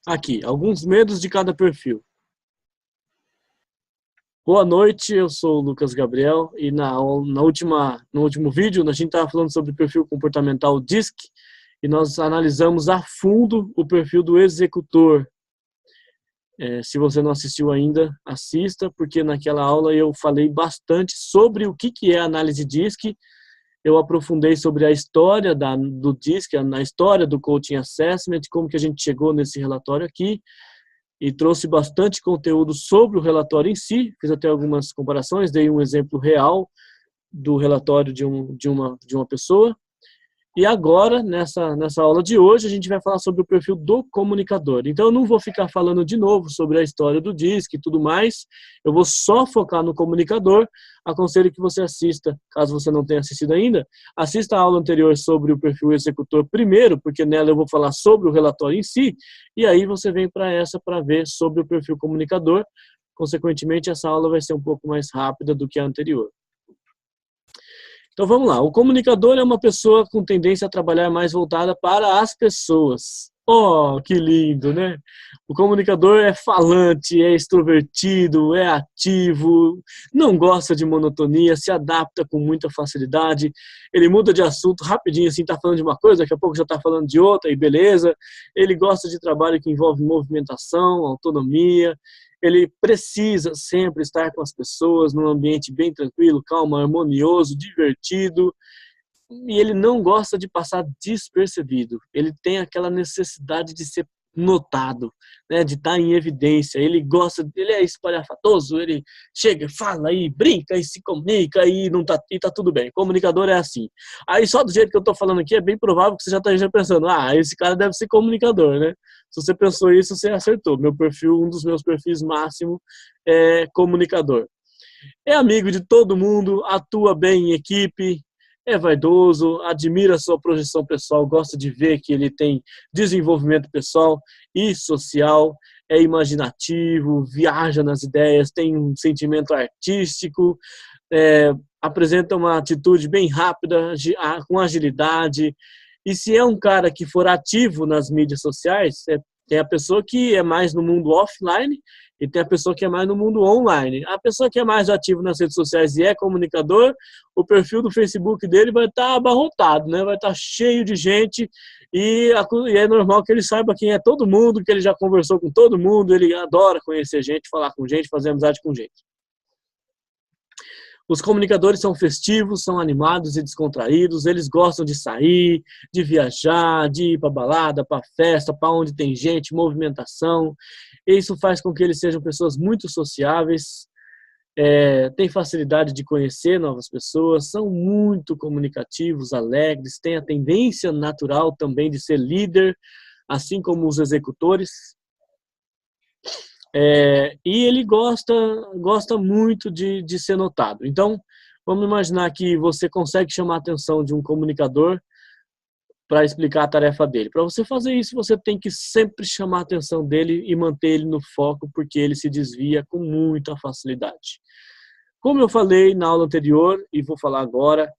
Aqui, alguns medos de cada perfil. Boa noite, eu sou o Lucas Gabriel e no último vídeo a gente estava falando sobre o perfil comportamental DISC e nós analisamos a fundo o perfil do executor. Se você não assistiu ainda, assista, porque naquela aula eu falei bastante sobre o que é a análise DISC. Eu aprofundei sobre a história do DISC, na história do Coaching Assessment, como que a gente chegou nesse relatório aqui, e trouxe bastante conteúdo sobre o relatório em si, fiz até algumas comparações, dei um exemplo real do relatório de uma pessoa. E agora, nessa aula de hoje, a gente vai falar sobre o perfil do comunicador. Então, eu não vou ficar falando de novo sobre a história do DISC e tudo mais, eu vou só focar no comunicador. Aconselho que você assista, caso você não tenha assistido ainda, assista a aula anterior sobre o perfil executor primeiro, porque nela eu vou falar sobre o relatório em si, e aí você vem para essa para ver sobre o perfil comunicador. Consequentemente, essa aula vai ser um pouco mais rápida do que a anterior. Então vamos lá, o comunicador é uma pessoa com tendência a trabalhar mais voltada para as pessoas. Oh, que lindo, né? O comunicador é falante, é extrovertido, é ativo, não gosta de monotonia, se adapta com muita facilidade, ele muda de assunto rapidinho, assim, tá falando de uma coisa, daqui a pouco já tá falando de outra, e beleza. Ele gosta de trabalho que envolve movimentação, autonomia. Ele precisa sempre estar com as pessoas num ambiente bem tranquilo, calmo, harmonioso, divertido. E ele não gosta de passar despercebido. Ele tem aquela necessidade de ser notado, né, de estar em evidência. Ele é espalhafatoso, ele chega, fala e brinca e se comunica e tá tudo bem. Comunicador é assim. Aí só do jeito que eu tô falando aqui é bem provável que você já esteja pensando, esse cara deve ser comunicador, né? Se você pensou isso, você acertou. Meu perfil, um dos meus perfis máximo é comunicador. É amigo de todo mundo, atua bem em equipe, é vaidoso, admira a sua projeção pessoal, gosta de ver que ele tem desenvolvimento pessoal e social, é imaginativo, viaja nas ideias, tem um sentimento artístico, apresenta uma atitude bem rápida, com agilidade. E se é um cara que for ativo nas mídias sociais, tem a pessoa que é mais no mundo offline e tem a pessoa que é mais no mundo online. A pessoa que é mais ativa nas redes sociais e é comunicador, o perfil do Facebook dele vai estar abarrotado, né? Vai estar cheio de gente e é normal que ele saiba quem é todo mundo, que ele já conversou com todo mundo, ele adora conhecer gente, falar com gente, fazer amizade com gente. Os comunicadores são festivos, são animados e descontraídos, eles gostam de sair, de viajar, de ir para balada, para festa, para onde tem gente, movimentação. Isso faz com que eles sejam pessoas muito sociáveis, têm facilidade de conhecer novas pessoas, são muito comunicativos, alegres, têm a tendência natural também de ser líder, assim como os executores. E ele gosta muito de ser notado. Então, vamos imaginar que você consegue chamar a atenção de um comunicador para explicar a tarefa dele. Para você fazer isso, você tem que sempre chamar a atenção dele e manter ele no foco, porque ele se desvia com muita facilidade. Como eu falei na aula anterior, e vou falar agora,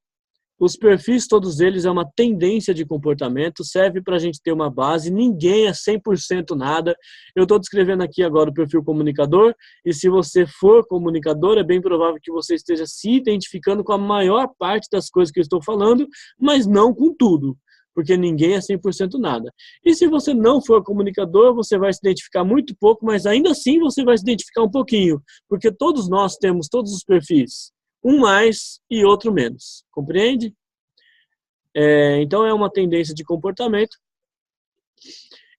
os perfis, todos eles, é uma tendência de comportamento, serve para a gente ter uma base, ninguém é 100% nada. Eu estou descrevendo aqui agora o perfil comunicador, e se você for comunicador, é bem provável que você esteja se identificando com a maior parte das coisas que eu estou falando, mas não com tudo, porque ninguém é 100% nada. E se você não for comunicador, você vai se identificar muito pouco, mas ainda assim você vai se identificar um pouquinho, porque todos nós temos todos os perfis. Um mais e outro menos. Compreende? Então, é uma tendência de comportamento.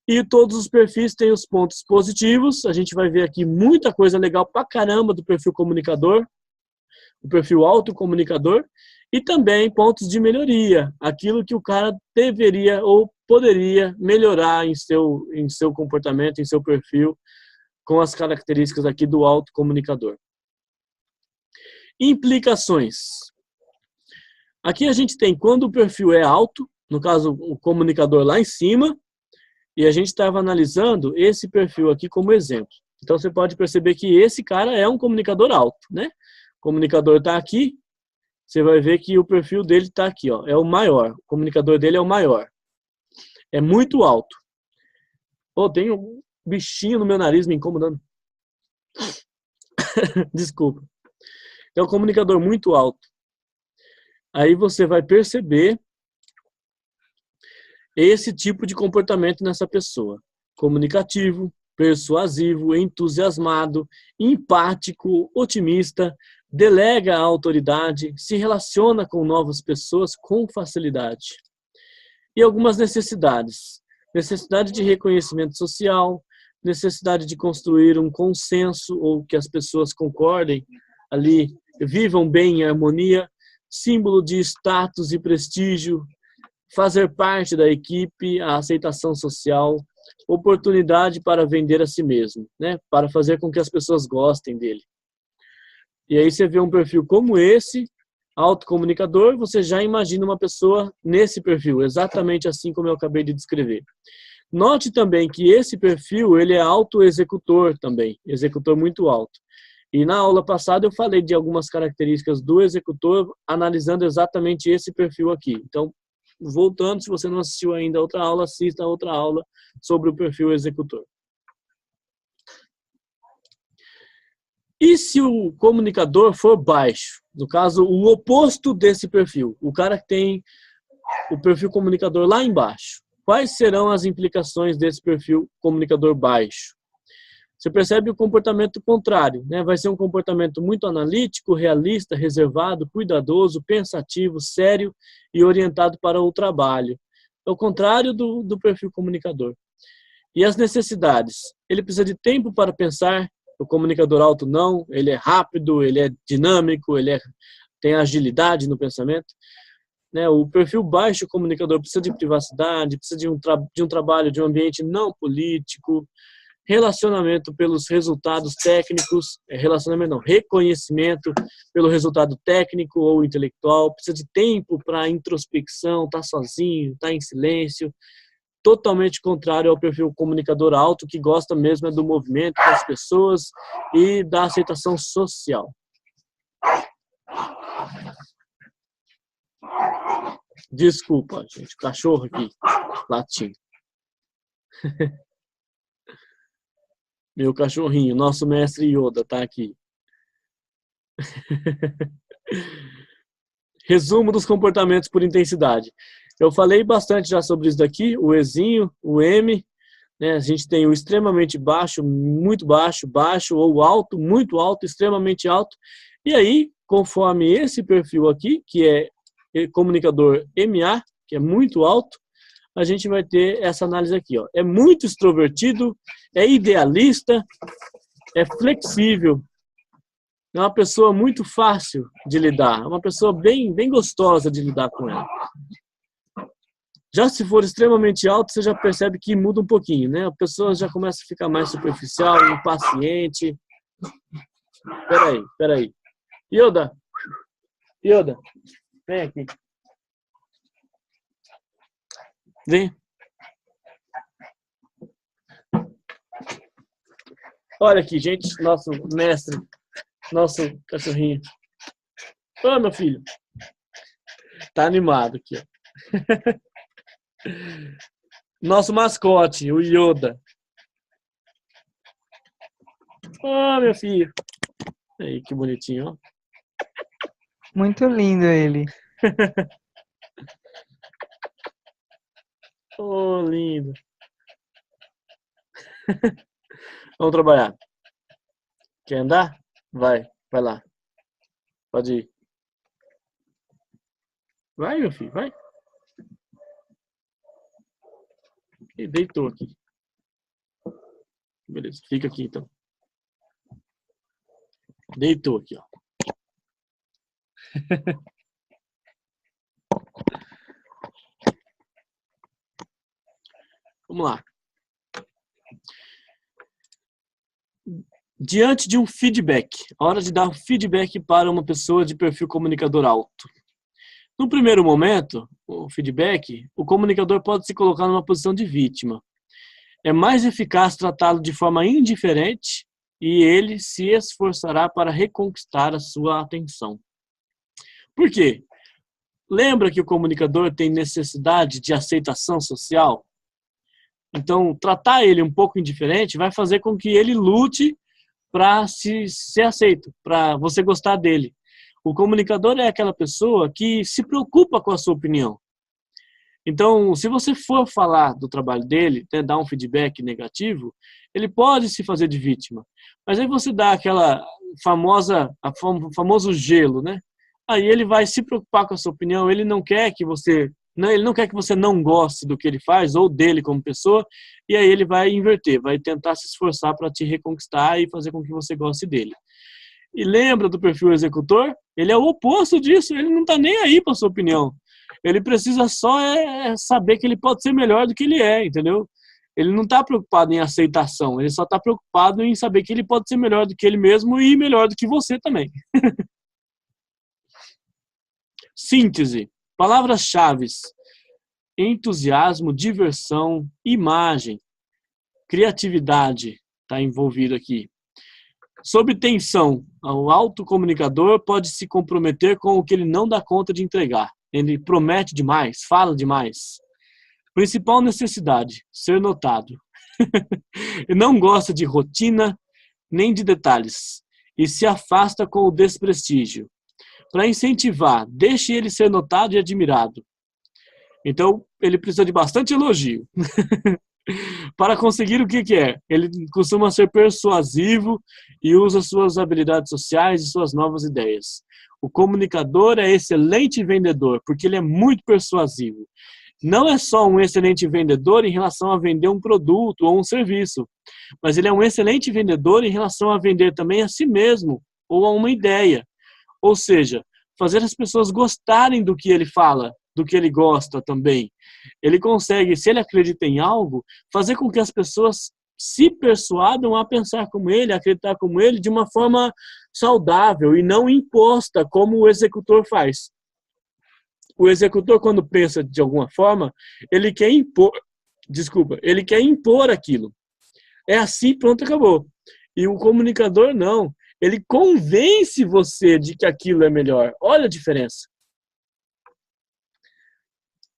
E todos os perfis têm os pontos positivos. A gente vai ver aqui muita coisa legal pra caramba do perfil comunicador, o perfil autocomunicador, e também pontos de melhoria. Aquilo que o cara deveria ou poderia melhorar em seu comportamento, em seu perfil, com as características aqui do autocomunicador. Implicações. Aqui a gente tem quando o perfil é alto, no caso o comunicador lá em cima, e a gente estava analisando esse perfil aqui como exemplo. Então você pode perceber que esse cara é um comunicador alto, né? O comunicador está aqui, você vai ver que o perfil dele está aqui, ó, é o maior. O comunicador dele é o maior. É muito alto. Tem bichinho no meu nariz me incomodando. Desculpa. É um comunicador muito alto. Aí você vai perceber esse tipo de comportamento nessa pessoa. Comunicativo, persuasivo, entusiasmado, empático, otimista, delega a autoridade, se relaciona com novas pessoas com facilidade. E algumas necessidades. Necessidade de reconhecimento social, necessidade de construir um consenso ou que as pessoas concordem ali, vivam bem em harmonia, símbolo de status e prestígio, fazer parte da equipe, a aceitação social, oportunidade para vender a si mesmo, né? Para fazer com que as pessoas gostem dele. E aí você vê um perfil como esse, autocomunicador, você já imagina uma pessoa nesse perfil, exatamente assim como eu acabei de descrever. Note também que esse perfil, ele é autoexecutor também, executor muito alto. E na aula passada eu falei de algumas características do executor, analisando exatamente esse perfil aqui. Então, voltando, se você não assistiu ainda a outra aula, assista a outra aula sobre o perfil executor. E se o comunicador for baixo? No caso, o oposto desse perfil. O cara que tem o perfil comunicador lá embaixo. Quais serão as implicações desse perfil comunicador baixo? Você percebe o comportamento contrário, né? Vai ser um comportamento muito analítico, realista, reservado, cuidadoso, pensativo, sério e orientado para o trabalho. É o contrário do perfil comunicador. E as necessidades? Ele precisa de tempo para pensar. O comunicador alto não, ele é rápido, ele é dinâmico, tem agilidade no pensamento. Né? O perfil baixo o comunicador precisa de privacidade, precisa de um trabalho, de um ambiente não político, relacionamento pelos resultados técnicos, reconhecimento pelo resultado técnico ou intelectual, precisa de tempo para introspecção, estar sozinho, estar em silêncio, totalmente contrário ao perfil comunicador alto, que gosta mesmo do movimento das pessoas e da aceitação social. Desculpa, gente, o cachorro aqui, latindo. Meu cachorrinho, nosso mestre Yoda, tá aqui. Resumo dos comportamentos por intensidade. Eu falei bastante já sobre isso daqui, o Ezinho, o M, né? A gente tem o extremamente baixo, muito baixo, baixo ou alto, muito alto, extremamente alto. E aí, conforme esse perfil aqui, que é comunicador MA, que é muito alto, a gente vai ter essa análise aqui, ó. É muito extrovertido, é idealista, é flexível, é uma pessoa muito fácil de lidar, é uma pessoa bem gostosa de lidar com ela. Já se for extremamente alto, você já percebe que muda um pouquinho, né? A pessoa já começa a ficar mais superficial, impaciente. Peraí. Yoda, vem aqui. Vem. Olha aqui, gente, nosso mestre, nosso cachorrinho. Ô, meu filho. Tá animado aqui, ó. Nosso mascote, o Yoda. Ô, meu filho. Aí, que bonitinho, ó. Muito lindo ele. Oh, lindo. Vamos trabalhar. Quer andar? Vai lá. Pode ir. Vai, meu filho, vai. Ele deitou aqui. Beleza, fica aqui então. Deitou aqui, ó. Vamos lá. Diante de um feedback, hora de dar feedback para uma pessoa de perfil comunicador alto. No primeiro momento, o feedback, o comunicador pode se colocar numa posição de vítima. É mais eficaz tratá-lo de forma indiferente e ele se esforçará para reconquistar a sua atenção. Por quê? Lembra que o comunicador tem necessidade de aceitação social? Então, tratar ele um pouco indiferente vai fazer com que ele lute para ser aceito, para você gostar dele. O comunicador é aquela pessoa que se preocupa com a sua opinião. Então, se você for falar do trabalho dele, né, dar um feedback negativo, ele pode se fazer de vítima. Mas aí você dá aquela famoso gelo, né? Aí ele vai se preocupar com a sua opinião, ele não quer que você não goste do que ele faz ou dele como pessoa, e aí ele vai inverter, vai tentar se esforçar para te reconquistar e fazer com que você goste dele. E lembra do perfil executor? Ele é o oposto disso, ele não está nem aí para a sua opinião. Ele precisa só saber que ele pode ser melhor do que ele é, entendeu? Ele não está preocupado em aceitação, ele só está preocupado em saber que ele pode ser melhor do que ele mesmo e melhor do que você também. Síntese. Palavras-chave: entusiasmo, diversão, imagem, criatividade está envolvido aqui. Sob tensão, o autocomunicador pode se comprometer com o que ele não dá conta de entregar. Ele promete demais, fala demais. Principal necessidade: ser notado. Ele não gosta de rotina nem de detalhes e se afasta com o desprestígio. Para incentivar, deixe ele ser notado e admirado. Então, ele precisa de bastante elogio. Para conseguir o que quer, ele costuma ser persuasivo e usa suas habilidades sociais e suas novas ideias. O comunicador é excelente vendedor, porque ele é muito persuasivo. Não é só um excelente vendedor em relação a vender um produto ou um serviço, mas ele é um excelente vendedor em relação a vender também a si mesmo ou a uma ideia. Ou seja, fazer as pessoas gostarem do que ele fala, do que ele gosta também. Ele consegue, se ele acredita em algo, fazer com que as pessoas se persuadam a pensar como ele, a acreditar como ele, de uma forma saudável e não imposta, como o executor faz. O executor, quando pensa de alguma forma, ele quer impor aquilo. É assim, pronto, acabou. E o comunicador não. Ele convence você de que aquilo é melhor. Olha a diferença.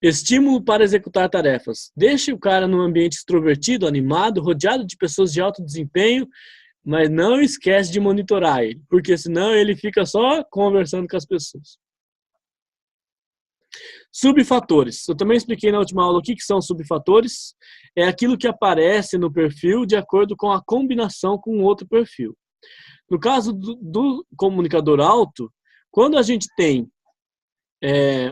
Estímulo para executar tarefas. Deixe o cara num ambiente extrovertido, animado, rodeado de pessoas de alto desempenho, mas não esquece de monitorar ele, porque senão ele fica só conversando com as pessoas. Subfatores. Eu também expliquei na última aula o que são subfatores. É aquilo que aparece no perfil de acordo com a combinação com outro perfil. No caso do comunicador alto, quando a gente tem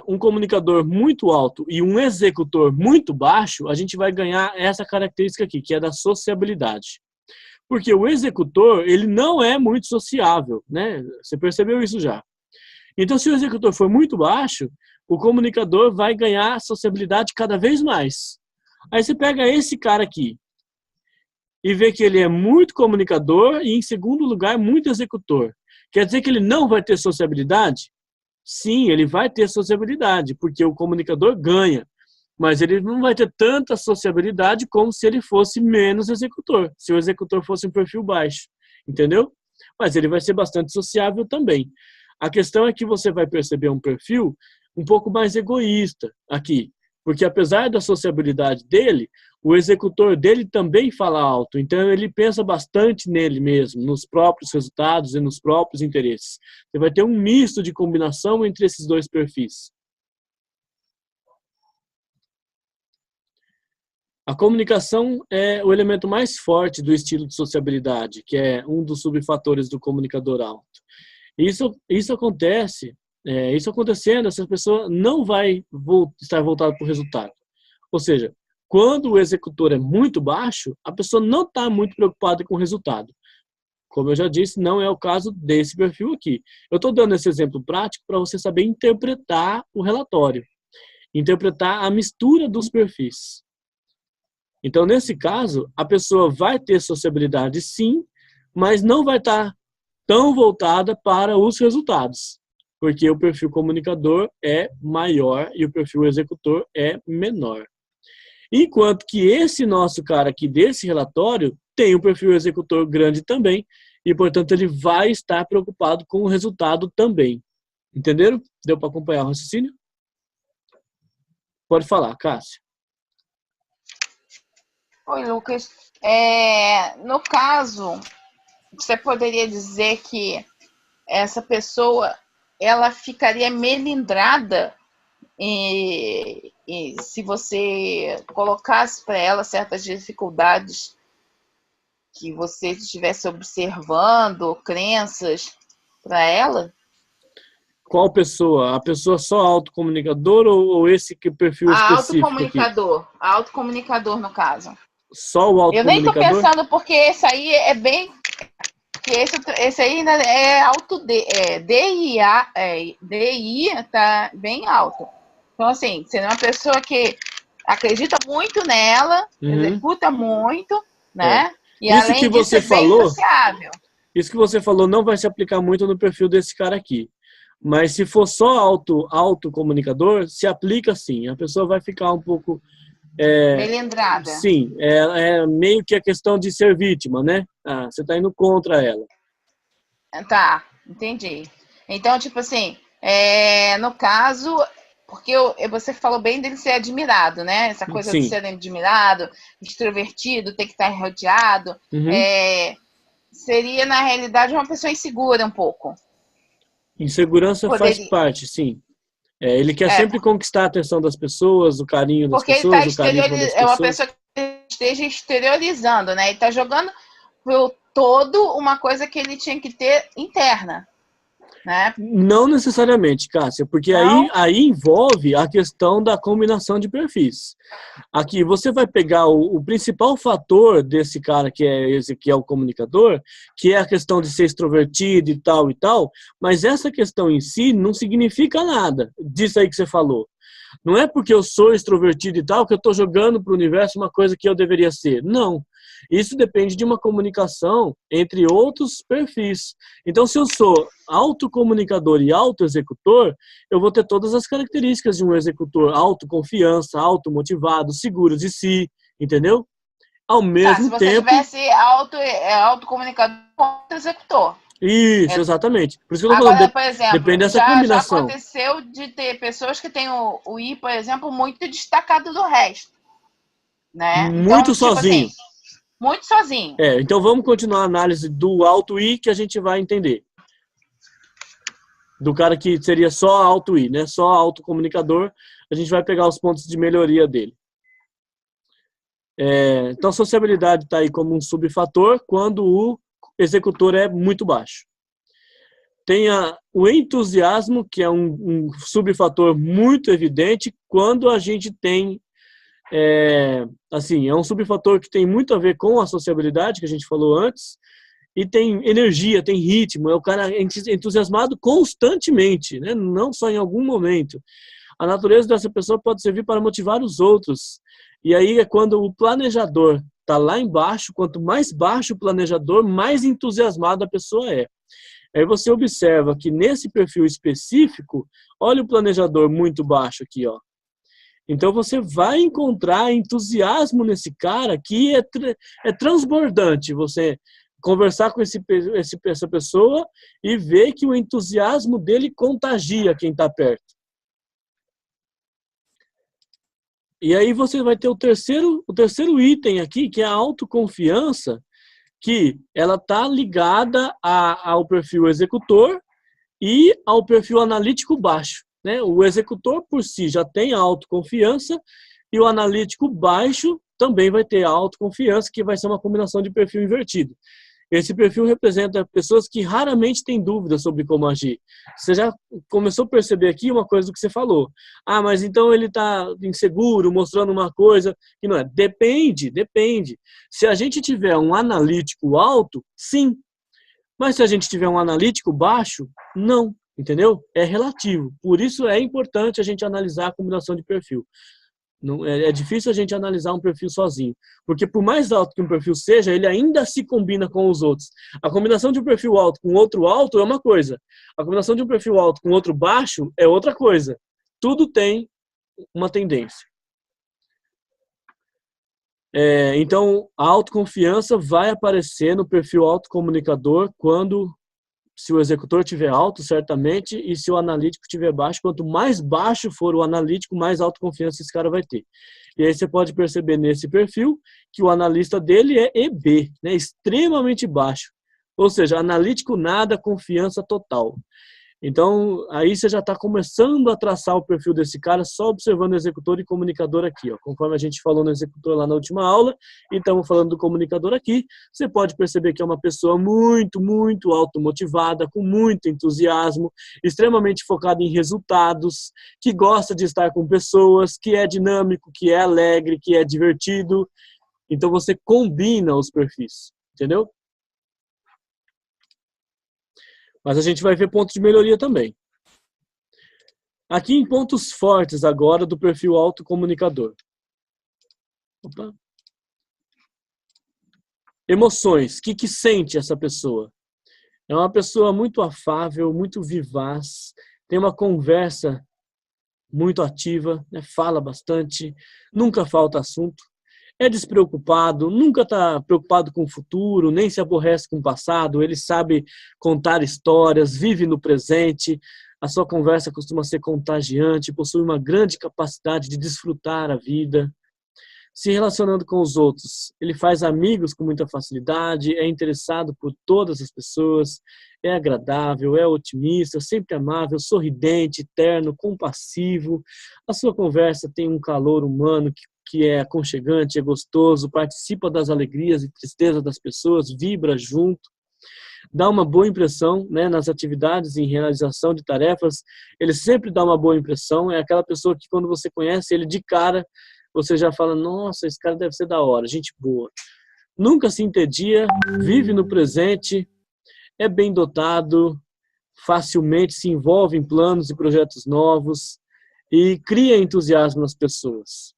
um comunicador muito alto e um executor muito baixo, a gente vai ganhar essa característica aqui, que é da sociabilidade. Porque o executor, ele não é muito sociável, né? Você percebeu isso já. Então, se o executor for muito baixo, o comunicador vai ganhar sociabilidade cada vez mais. Aí você pega esse cara aqui e vê que ele é muito comunicador e, em segundo lugar, muito executor. Quer dizer que ele não vai ter sociabilidade? Sim, ele vai ter sociabilidade, porque o comunicador ganha. Mas ele não vai ter tanta sociabilidade como se ele fosse menos executor, se o executor fosse um perfil baixo, entendeu? Mas ele vai ser bastante sociável também. A questão é que você vai perceber um perfil um pouco mais egoísta aqui, porque apesar da sociabilidade dele, o executor dele também fala alto, então ele pensa bastante nele mesmo, nos próprios resultados e nos próprios interesses. Você vai ter um misto de combinação entre esses dois perfis. A comunicação é o elemento mais forte do estilo de sociabilidade, que é um dos subfatores do comunicador alto. Isso acontece, isso acontecendo, essa pessoa não vai estar voltada para o resultado. Ou seja, quando o executor é muito baixo, a pessoa não está muito preocupada com o resultado. Como eu já disse, não é o caso desse perfil aqui. Eu estou dando esse exemplo prático para você saber interpretar o relatório, interpretar a mistura dos perfis. Então, nesse caso, a pessoa vai ter sociabilidade sim, mas não vai estar tão voltada para os resultados, porque o perfil comunicador é maior e o perfil executor é menor. Enquanto que esse nosso cara aqui desse relatório tem um perfil executor grande também e, portanto, ele vai estar preocupado com o resultado também. Entenderam? Deu para acompanhar o raciocínio? Pode falar, Cássio. Oi, Lucas. No caso, você poderia dizer que essa pessoa ela ficaria melindrada e se você colocasse para ela certas dificuldades que você estivesse observando, crenças para ela? Qual pessoa? A pessoa só autocomunicador ou esse perfil específico aqui? A autocomunicador, no caso. Só o Eu nem tô autocomunicador? pensando porque esse aí é bem. Que esse aí ainda é alto DI tá bem alto. Então, assim, você é uma pessoa que acredita muito nela, executa muito, né? E Isso que além disso, você é bem falou, sociável. isso que você falou não vai se aplicar muito no perfil desse cara aqui. Mas se for só autocomunicador, se aplica sim. A pessoa vai ficar um pouco... Melindrada. sim, é meio que a questão de ser vítima, né? Ah, você está indo contra ela. Tá, entendi. Então, tipo assim, no caso, porque você falou bem dele ser admirado, né? Essa coisa de Sim. ser admirado, extrovertido, ter que estar rodeado. Seria, na realidade, uma pessoa insegura um pouco. Insegurança faz parte, sim. Ele quer sempre conquistar a atenção das pessoas, o carinho das porque pessoas, ele o carisma das é uma pessoas. pessoa que esteja exteriorizando, né? Ele está jogando pro todo uma coisa que ele tinha que ter interna, né? Não necessariamente, Cássia, porque aí envolve a questão da combinação de perfis. Aqui você vai pegar o principal fator desse cara que é esse que é o comunicador, que é a questão de ser extrovertido e tal, mas essa questão em si não significa nada disso aí que você falou. Não é porque eu sou extrovertido e tal que eu estou jogando para o universo uma coisa que eu deveria ser. Não. Isso depende de uma comunicação entre outros perfis. Então, se eu sou autocomunicador e autoexecutor, eu vou ter todas as características de um executor: autoconfiança, automotivado, seguro de si, entendeu? Ao mesmo tempo... Se você tivesse autocomunicador com executor. Isso, exatamente. Por isso que eu tô Agora, falando, por exemplo, depende dessa já combinação. aconteceu de ter pessoas que têm o I, por exemplo, muito destacado do resto. Né? Muito Então, sozinho. Tipo assim, muito sozinho. Então vamos continuar a análise do alto I que a gente vai entender. Do cara que seria só alto I, né? Só autocomunicador, a gente vai pegar os pontos de melhoria dele. Então, a sociabilidade está aí como um subfator quando o executor é muito baixo. Tem o entusiasmo, que é um subfator muito evidente quando a gente tem... assim, é um subfator que tem muito a ver com a sociabilidade, que a gente falou antes, e tem energia, tem ritmo, é o cara entusiasmado constantemente, né? Não só em algum momento. A natureza dessa pessoa pode servir para motivar os outros. E aí é quando o planejador está lá embaixo, quanto mais baixo o planejador, mais entusiasmado a pessoa é. Aí você observa que nesse perfil específico, olha o planejador muito baixo aqui, ó. Então você vai encontrar entusiasmo nesse cara que é transbordante. Você conversar com essa pessoa e ver que o entusiasmo dele contagia quem está perto. E aí você vai ter o terceiro item aqui, que é a autoconfiança, que ela está ligada ao perfil executor e ao perfil analítico baixo. Né? O executor por si já tem a autoconfiança e o analítico baixo também vai ter a autoconfiança, que vai ser uma combinação de perfil invertido. Esse perfil representa pessoas que raramente têm dúvidas sobre como agir. Você já começou a perceber aqui uma coisa do que você falou. Ah, mas então ele está inseguro, mostrando uma coisa que não é. Depende. Se a gente tiver um analítico alto, sim. Mas se a gente tiver um analítico baixo, não. Entendeu? É relativo. Por isso é importante a gente analisar a combinação de perfil. Não, é difícil a gente analisar um perfil sozinho, porque por mais alto que um perfil seja, ele ainda se combina com os outros. A combinação de um perfil alto com outro alto é uma coisa, a combinação de um perfil alto com outro baixo é outra coisa. Tudo tem uma tendência. Então, a autoconfiança vai aparecer no perfil autocomunicador quando Se o executor tiver alto, certamente, e se o analítico tiver baixo, quanto mais baixo for o analítico, mais autoconfiança esse cara vai ter. E aí você pode perceber nesse perfil que o analista dele é EB, né, extremamente baixo. Ou seja, analítico nada, confiança total. Então, aí você já está começando a traçar o perfil desse cara só observando o executor e comunicador aqui, ó. Conforme a gente falou no executor lá na última aula, e estamos falando do comunicador aqui, você pode perceber que é uma pessoa muito, muito automotivada, com muito entusiasmo, extremamente focada em resultados, que gosta de estar com pessoas, que é dinâmico, que é alegre, que é divertido. Então, você combina os perfis, entendeu? Mas a gente vai ver pontos de melhoria também. Aqui em pontos fortes agora do perfil autocomunicador. Opa. Emoções. O que sente essa pessoa? É uma pessoa muito afável, muito vivaz, tem uma conversa muito ativa, né? Fala bastante, nunca falta assunto. É despreocupado, nunca está preocupado com o futuro, nem se aborrece com o passado, ele sabe contar histórias, vive no presente, a sua conversa costuma ser contagiante, possui uma grande capacidade de desfrutar a vida. Se relacionando com os outros, ele faz amigos com muita facilidade, é interessado por todas as pessoas, é agradável, é otimista, sempre amável, sorridente, terno, compassivo. A sua conversa tem um calor humano que é aconchegante, é gostoso, participa das alegrias e tristezas das pessoas, vibra junto, dá uma boa impressão, né, nas atividades, em realização de tarefas, ele sempre dá uma boa impressão, é aquela pessoa que quando você conhece ele de cara, você já fala, nossa, esse cara deve ser da hora, gente boa. Nunca se entedia, vive no presente, é bem dotado, facilmente se envolve em planos e projetos novos e cria entusiasmo nas pessoas.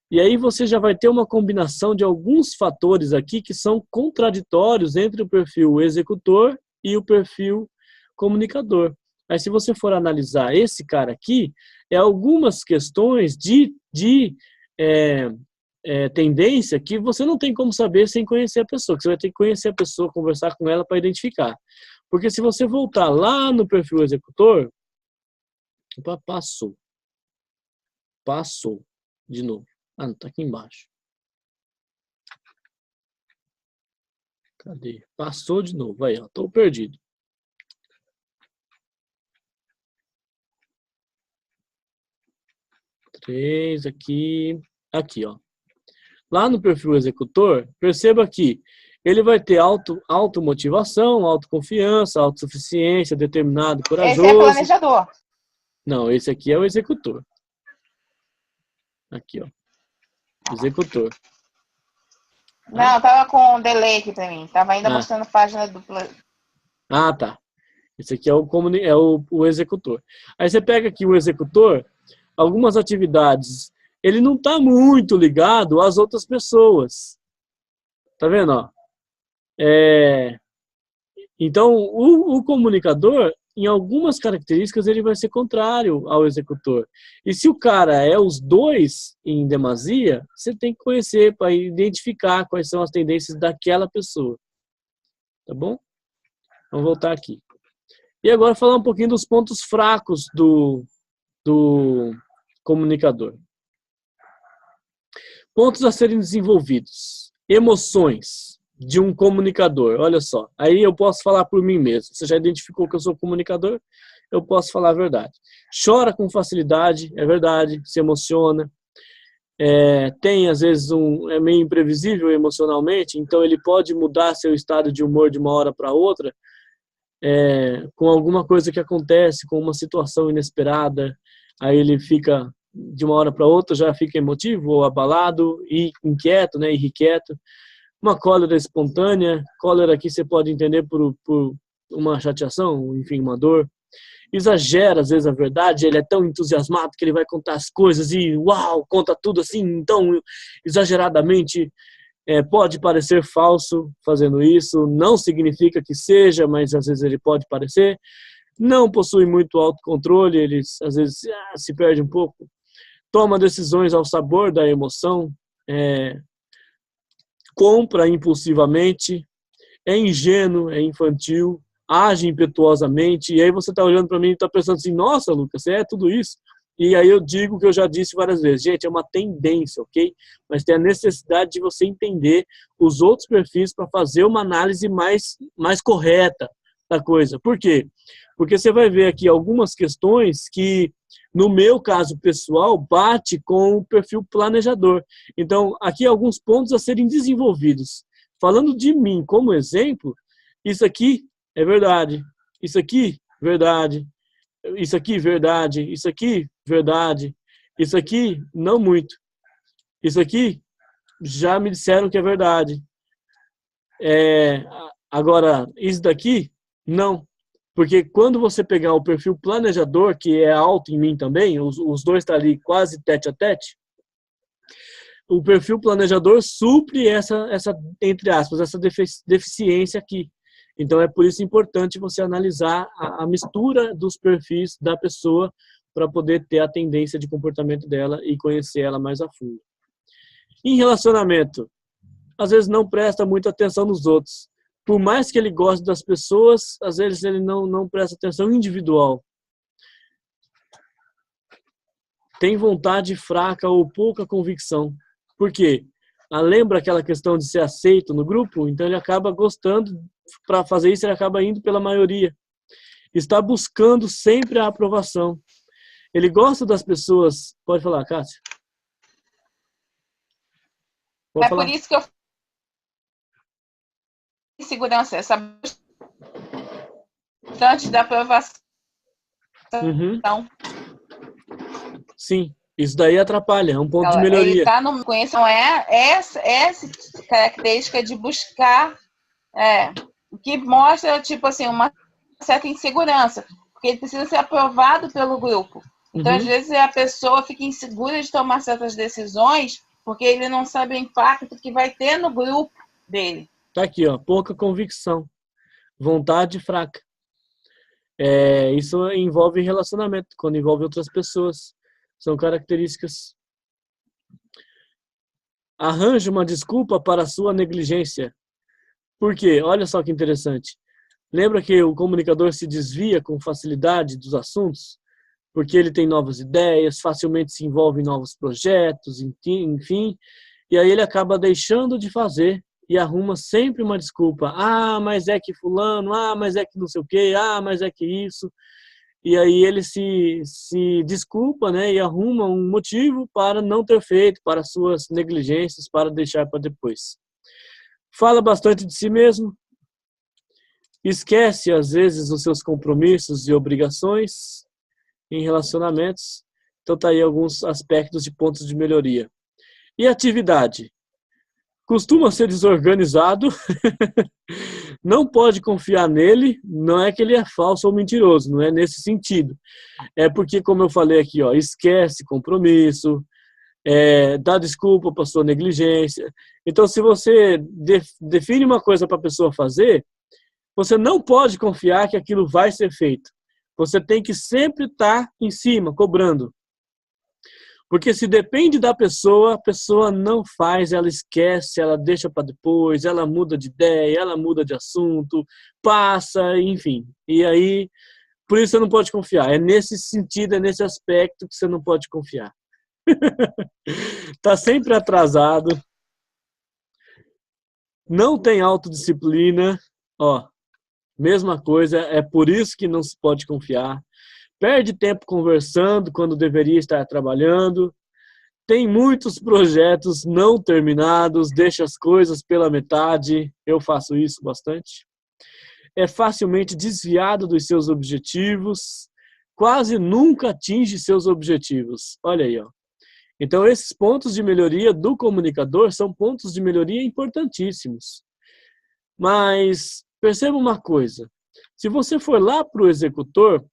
E aí você já vai ter uma combinação de alguns fatores aqui que são contraditórios entre o perfil executor e o perfil comunicador. Mas se você for analisar esse cara aqui, é algumas questões de tendência que você não tem como saber sem conhecer a pessoa, que você vai ter que conhecer a pessoa, conversar com ela para identificar. Porque se você voltar lá no perfil executor, opa, passou de novo. Ah, não, tá aqui embaixo. Cadê? Passou de novo. Aí, ó, tô perdido. Três aqui. Aqui, ó. Lá no perfil executor, perceba que ele vai ter automotivação, autoconfiança, autossuficiência, determinado, corajoso. Esse é planejador. Não, esse aqui é o executor. Aqui, ó. Executor. Não, tava com um delay aqui pra mim. Tava ainda mostrando a página do... Ah, tá. Esse aqui é o executor. Aí você pega aqui o executor, algumas atividades, ele não está muito ligado às outras pessoas. Tá vendo? Ó? Então, o comunicador, em algumas características, ele vai ser contrário ao executor. E se o cara é os dois em demasia, você tem que conhecer para identificar quais são as tendências daquela pessoa. Tá bom? Vamos voltar aqui. E agora falar um pouquinho dos pontos fracos do comunicador. Pontos a serem desenvolvidos. Emoções de um comunicador. Olha só, aí eu posso falar por mim mesmo. Você já identificou que eu sou comunicador? Eu posso falar a verdade. Chora com facilidade, é verdade, se emociona. Tem, às vezes, é meio imprevisível emocionalmente, então ele pode mudar seu estado de humor de uma hora para outra, com alguma coisa que acontece, com uma situação inesperada, aí ele fica, de uma hora para outra, já fica emotivo ou abalado e inquieto, né, irrequieto. Uma cólera espontânea, cólera aqui você pode entender por uma chateação, enfim, uma dor. Exagera, às vezes, a verdade, ele é tão entusiasmado que ele vai contar as coisas e, uau, conta tudo assim, tão exageradamente. Pode parecer falso fazendo isso, não significa que seja, mas às vezes ele pode parecer. Não possui muito autocontrole, ele às vezes se perde um pouco. Toma decisões ao sabor da emoção, compra impulsivamente, é ingênuo, é infantil, age impetuosamente, e aí você está olhando para mim e está pensando assim, nossa, Lucas, você é tudo isso? E aí eu digo o que eu já disse várias vezes, gente, é uma tendência, ok? Mas tem a necessidade de você entender os outros perfis para fazer uma análise mais correta da coisa. Por quê? Porque você vai ver aqui algumas questões que, no meu caso pessoal, bate com o perfil planejador. Então, aqui alguns pontos a serem desenvolvidos. Falando de mim como exemplo, isso aqui é verdade, isso aqui, verdade, isso aqui, verdade, isso aqui, verdade, isso aqui, não muito. Isso aqui, já me disseram que é verdade. Agora, isso daqui, não. Porque quando você pegar o perfil planejador, que é alto em mim também, os dois estão ali quase tete a tete, o perfil planejador supre essa entre aspas, essa deficiência aqui. Então, é por isso importante você analisar a mistura dos perfis da pessoa para poder ter a tendência de comportamento dela e conhecer ela mais a fundo. Em relacionamento, às vezes não presta muita atenção nos outros. Por mais que ele goste das pessoas, às vezes ele não presta atenção individual. Tem vontade fraca ou pouca convicção. Por quê? Lembra aquela questão de ser aceito no grupo? Então ele acaba gostando, para fazer isso ele acaba indo pela maioria. Está buscando sempre a aprovação. Ele gosta das pessoas... Pode falar, Cássia. Pode falar. Por isso que eu segurança, essa antes da aprovação. Uhum. Sim, isso daí atrapalha, é um ponto de melhoria. Ele está no conhecimento, essa característica de buscar, o que mostra, tipo assim, uma certa insegurança, porque ele precisa ser aprovado pelo grupo. Então, às vezes, a pessoa fica insegura de tomar certas decisões, porque ele não sabe o impacto que vai ter no grupo dele. Tá aqui, ó, pouca convicção, vontade fraca. Isso envolve relacionamento, quando envolve outras pessoas. São características. Arranje uma desculpa para a sua negligência. Por quê? Olha só que interessante. Lembra que o comunicador se desvia com facilidade dos assuntos? Porque ele tem novas ideias, facilmente se envolve em novos projetos, enfim. E aí ele acaba deixando de fazer e arruma sempre uma desculpa. Mas é que fulano, mas é que não sei o quê, mas é que isso. E aí ele se desculpa, né, e arruma um motivo para não ter feito, para suas negligências, para deixar para depois. Fala bastante de si mesmo. Esquece, às vezes, os seus compromissos e obrigações em relacionamentos. Então tá aí alguns aspectos de pontos de melhoria. E atividade? Costuma ser desorganizado, não pode confiar nele, não é que ele é falso ou mentiroso, não é nesse sentido. É porque, como eu falei aqui, ó, esquece compromisso, dá desculpa para sua negligência. Então, se você define uma coisa para a pessoa fazer, você não pode confiar que aquilo vai ser feito. Você tem que sempre estar em cima, cobrando. Porque se depende da pessoa, a pessoa não faz, ela esquece, ela deixa para depois, ela muda de ideia, ela muda de assunto, passa, enfim. E aí, por isso você não pode confiar. É nesse sentido, é nesse aspecto que você não pode confiar. Tá sempre atrasado. Não tem autodisciplina. Ó, mesma coisa, é por isso que não se pode confiar. Perde tempo conversando quando deveria estar trabalhando. Tem muitos projetos não terminados, deixa as coisas pela metade. Eu faço isso bastante. É facilmente desviado dos seus objetivos. Quase nunca atinge seus objetivos. Olha aí, ó. Então, esses pontos de melhoria do comunicador são pontos de melhoria importantíssimos. Mas perceba uma coisa. Se você for lá para o executor,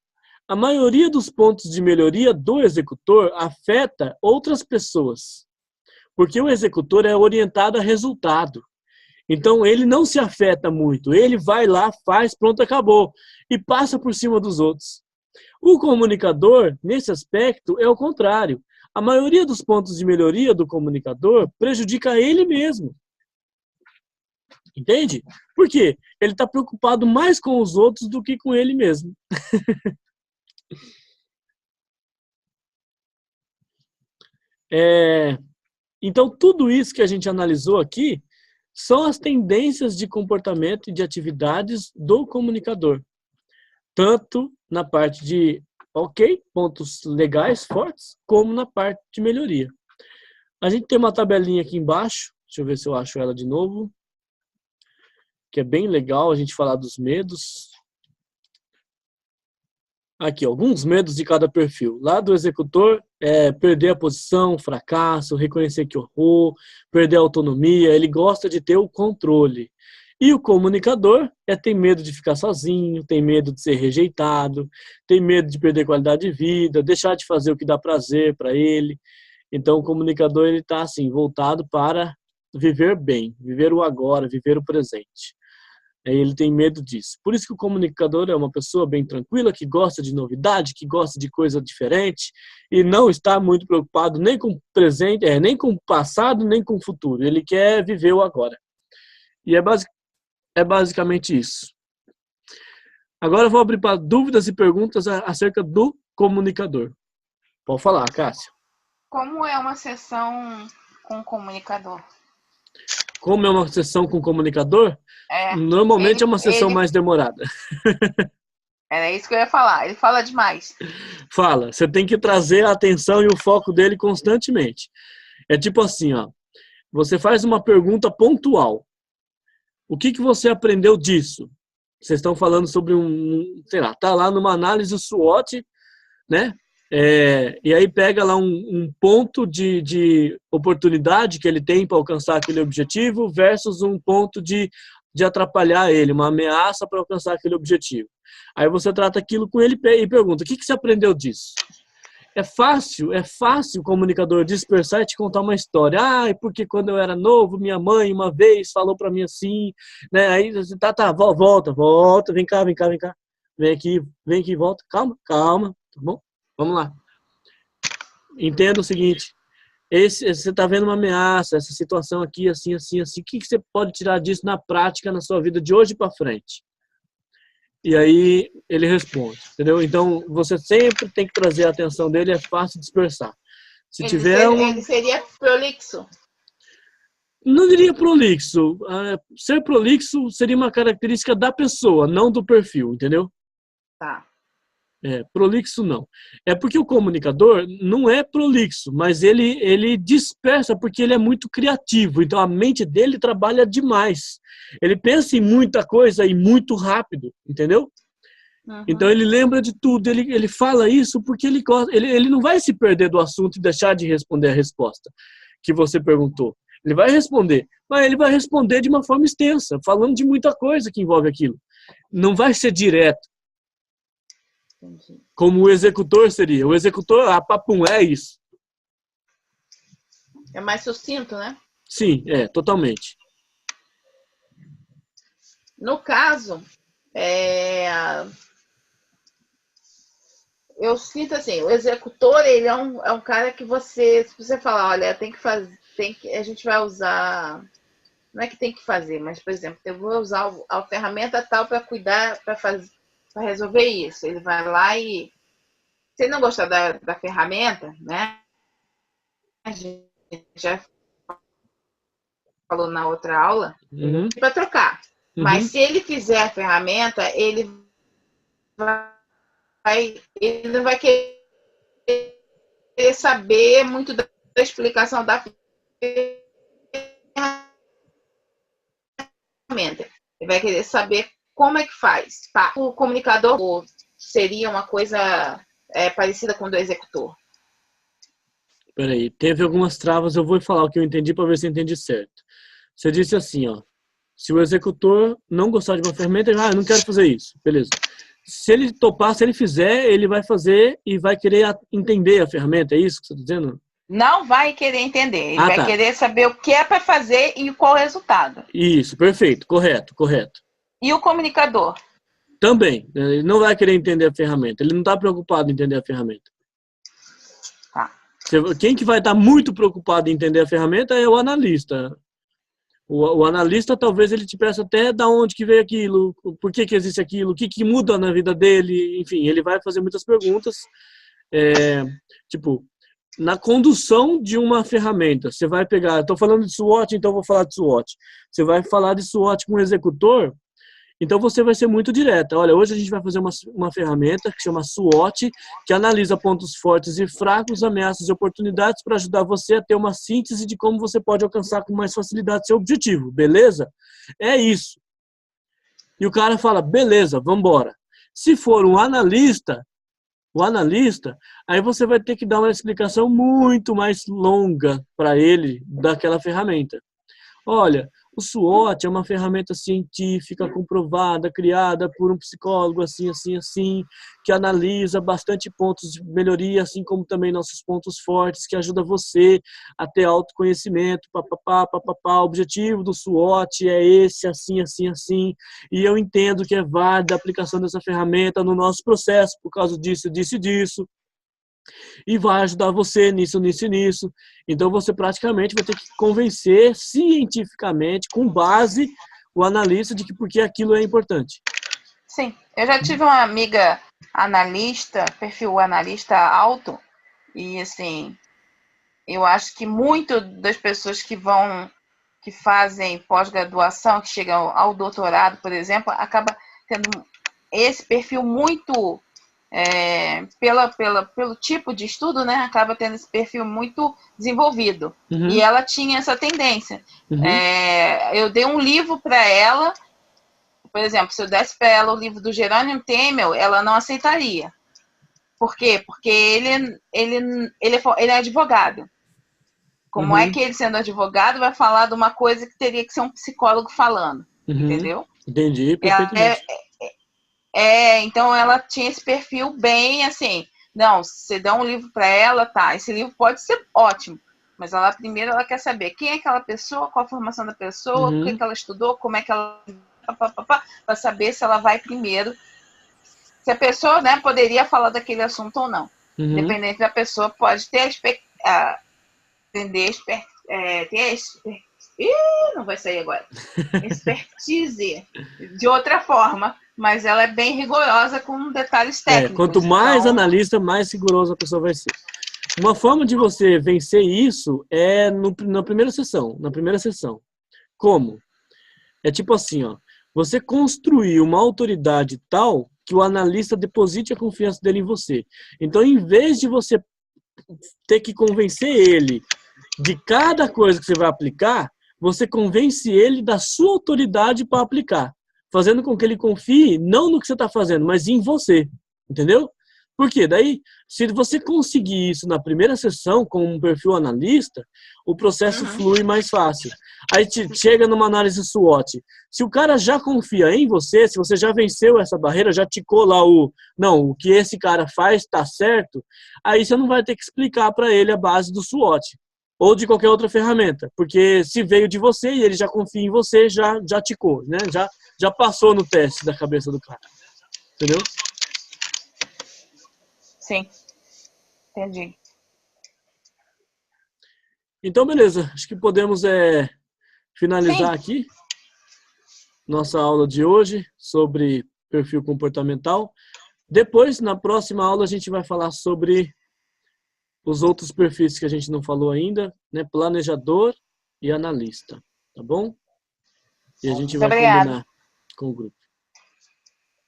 a maioria dos pontos de melhoria do executor afeta outras pessoas. Porque o executor é orientado a resultado. Então, ele não se afeta muito. Ele vai lá, faz, pronto, acabou. E passa por cima dos outros. O comunicador, nesse aspecto, é o contrário. A maioria dos pontos de melhoria do comunicador prejudica ele mesmo. Entende? Por quê? Ele está preocupado mais com os outros do que com ele mesmo. Então, tudo isso que a gente analisou aqui são as tendências de comportamento e de atividades do comunicador. Tanto na parte de, pontos legais fortes, como na parte de melhoria. A gente tem uma tabelinha aqui embaixo, deixa eu ver se eu acho ela de novo, que é bem legal a gente falar dos medos. Aqui, alguns medos de cada perfil. Lá do executor, perder a posição, fracasso, reconhecer que errou, perder a autonomia, ele gosta de ter o controle. E o comunicador tem medo de ficar sozinho, tem medo de ser rejeitado, tem medo de perder qualidade de vida, deixar de fazer o que dá prazer para ele. Então, o comunicador está assim, voltado para viver bem, viver o agora, viver o presente. Ele tem medo disso. Por isso que o comunicador é uma pessoa bem tranquila, que gosta de novidade, que gosta de coisa diferente e não está muito preocupado nem com o presente, nem com o passado, nem com o futuro. Ele quer viver o agora. E é basicamente isso. Agora eu vou abrir para dúvidas e perguntas acerca do comunicador. Pode falar, Cássia. Como é uma sessão com o comunicador? Como é uma sessão com o comunicador? Normalmente é uma sessão mais demorada. Era isso que eu ia falar. Ele fala demais. Fala. Você tem que trazer a atenção e o foco dele constantemente. É tipo assim, ó. Você faz uma pergunta pontual. O que você aprendeu disso? Vocês estão falando sobre sei lá, tá lá numa análise SWOT, né? E aí pega lá um ponto de oportunidade que ele tem para alcançar aquele objetivo versus um ponto de atrapalhar ele, uma ameaça para alcançar aquele objetivo. Aí você trata aquilo com ele e pergunta, o que você aprendeu disso? É fácil o comunicador dispersar e te contar uma história. Porque quando eu era novo, minha mãe uma vez falou para mim assim, né? Aí você volta, vem cá. Vem aqui, volta. Calma, tá bom? Vamos lá. Entenda o seguinte, você está vendo uma ameaça, essa situação aqui, assim. O que você pode tirar disso na prática, na sua vida de hoje para frente? E aí ele responde, entendeu? Então, você sempre tem que trazer a atenção dele, é fácil dispersar. Ele seria prolixo? Não diria prolixo. Ser prolixo seria uma característica da pessoa, não do perfil, entendeu? Tá. Prolixo não. É porque o comunicador não é prolixo, mas ele dispersa porque ele é muito criativo. Então a mente dele trabalha demais. Ele pensa em muita coisa e muito rápido, entendeu? Uhum. Então ele lembra de tudo. Ele fala isso porque ele gosta. Ele não vai se perder do assunto e deixar de responder a resposta que você perguntou. Ele vai responder, mas ele vai responder de uma forma extensa, falando de muita coisa que envolve aquilo. Não vai ser direto. Como o executor seria. O executor, papum, é isso. É mais sucinto, né? Sim, totalmente. No caso, eu sinto assim, o executor, ele é um cara que se você falar, olha, tem que fazer, a gente vai usar, não é que tem que fazer, mas, por exemplo, eu vou usar a ferramenta tal para cuidar, para resolver isso. Ele vai lá e, se ele não gostar da ferramenta, né? A gente já falou na outra aula, para trocar. Uhum. Mas se ele fizer a ferramenta, ele não vai querer saber muito da explicação da ferramenta. Ele vai querer saber como é que faz. O comunicador seria uma coisa parecida com o do executor? Peraí, teve algumas travas, eu vou falar o que eu entendi para ver se eu entendi certo. Você disse assim, ó, se o executor não gostar de uma ferramenta, eu não quero fazer isso, beleza. Se ele topar, se ele fizer, ele vai fazer e vai querer entender a ferramenta, é isso que você está dizendo? Não vai querer entender, ele vai querer saber o que é para fazer e qual o resultado. Isso, perfeito, correto. E o comunicador? Também, ele não vai querer entender a ferramenta, ele não está preocupado em entender a ferramenta. Tá. Quem que vai estar muito preocupado em entender a ferramenta é o analista. O analista, talvez ele te peça até da onde que veio aquilo, por que que existe aquilo, o que que muda na vida dele, enfim, ele vai fazer muitas perguntas. Tipo, na condução de uma ferramenta, você vai pegar, estou falando de SWOT, então vou falar de SWOT. Você vai falar de SWOT com o executor, então você vai ser muito direta. Olha, hoje a gente vai fazer uma ferramenta que chama SWOT, que analisa pontos fortes e fracos, ameaças e oportunidades para ajudar você a ter uma síntese de como você pode alcançar com mais facilidade seu objetivo, beleza? É isso. E o cara fala, beleza, vamos embora. Se for um analista, aí você vai ter que dar uma explicação muito mais longa para ele daquela ferramenta. Olha, o SWOT é uma ferramenta científica comprovada, criada por um psicólogo assim, assim, assim, que analisa bastante pontos de melhoria, assim como também nossos pontos fortes, que ajuda você a ter autoconhecimento, papapá, papapá. O objetivo do SWOT é esse, assim, assim, assim, e eu entendo que é válida a aplicação dessa ferramenta no nosso processo, por causa disso, disso e disso. E vai ajudar você nisso, nisso e nisso. Então você praticamente vai ter que convencer cientificamente, com base, o analista de que porque aquilo é importante. Sim, eu já tive uma amiga analista, perfil analista alto, e assim, eu acho que muito das pessoas que fazem pós-graduação, que chegam ao doutorado, por exemplo, acaba tendo esse perfil muito pelo tipo de estudo, né, acaba tendo esse perfil muito desenvolvido. Uhum. E ela tinha essa tendência. Uhum. Eu dei um livro para ela, por exemplo, se eu desse para ela o livro do Jerônimo Temel, ela não aceitaria. Por quê? Porque ele é advogado. Como é que ele, sendo advogado, vai falar de uma coisa que teria que ser um psicólogo falando? Entendeu? Entendi, perfeitamente. Então ela tinha esse perfil bem assim, não, você dá um livro para ela, tá, esse livro pode ser ótimo, mas primeiro ela quer saber quem é aquela pessoa, qual a formação da pessoa, o que ela estudou, como é que ela... para saber se ela vai primeiro, se a pessoa, né, poderia falar daquele assunto ou não. Dependente da pessoa, pode ter não vai sair agora. Expertise de outra forma, mas ela é bem rigorosa com detalhes técnicos. Quanto mais analista, mais rigorosa a pessoa vai ser. Uma forma de você vencer isso é na primeira sessão. Como? É tipo assim, ó. Você construir uma autoridade tal que o analista deposite a confiança dele em você. Então, em vez de você ter que convencer ele de cada coisa que você vai aplicar, você convence ele da sua autoridade para aplicar, fazendo com que ele confie não no que você está fazendo, mas em você, entendeu? Por quê? Daí, se você conseguir isso na primeira sessão com um perfil analista, o processo flui mais fácil. Aí chega numa análise SWOT. Se o cara já confia em você, se você já venceu essa barreira, já ticou lá o que esse cara faz está certo, aí você não vai ter que explicar para ele a base do SWOT ou de qualquer outra ferramenta, porque se veio de você e ele já confia em você, já ticou, né? Já passou no teste da cabeça do cara. Entendeu? Sim, entendi. Então, beleza. Acho que podemos finalizar aqui nossa aula de hoje sobre perfil comportamental. Depois, na próxima aula, a gente vai falar sobre os outros perfis que a gente não falou ainda, né? Planejador e analista, tá bom? E a gente vai combinar com o grupo.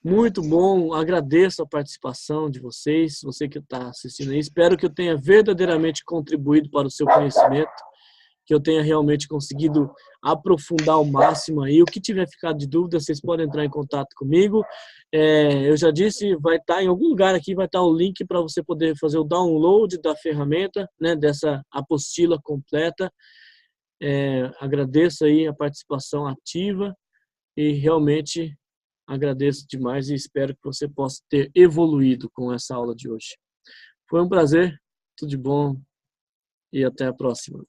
Muito bom, agradeço a participação de vocês, você que está assistindo aí. Espero que eu tenha verdadeiramente contribuído para o seu conhecimento, que eu tenha realmente conseguido aprofundar ao máximo aí. O que tiver ficado de dúvida, vocês podem entrar em contato comigo. Eu já disse, vai estar em algum lugar aqui, vai estar o link para você poder fazer o download da ferramenta, né, dessa apostila completa. Agradeço aí a participação ativa e realmente agradeço demais e espero que você possa ter evoluído com essa aula de hoje. Foi um prazer, tudo de bom e até a próxima.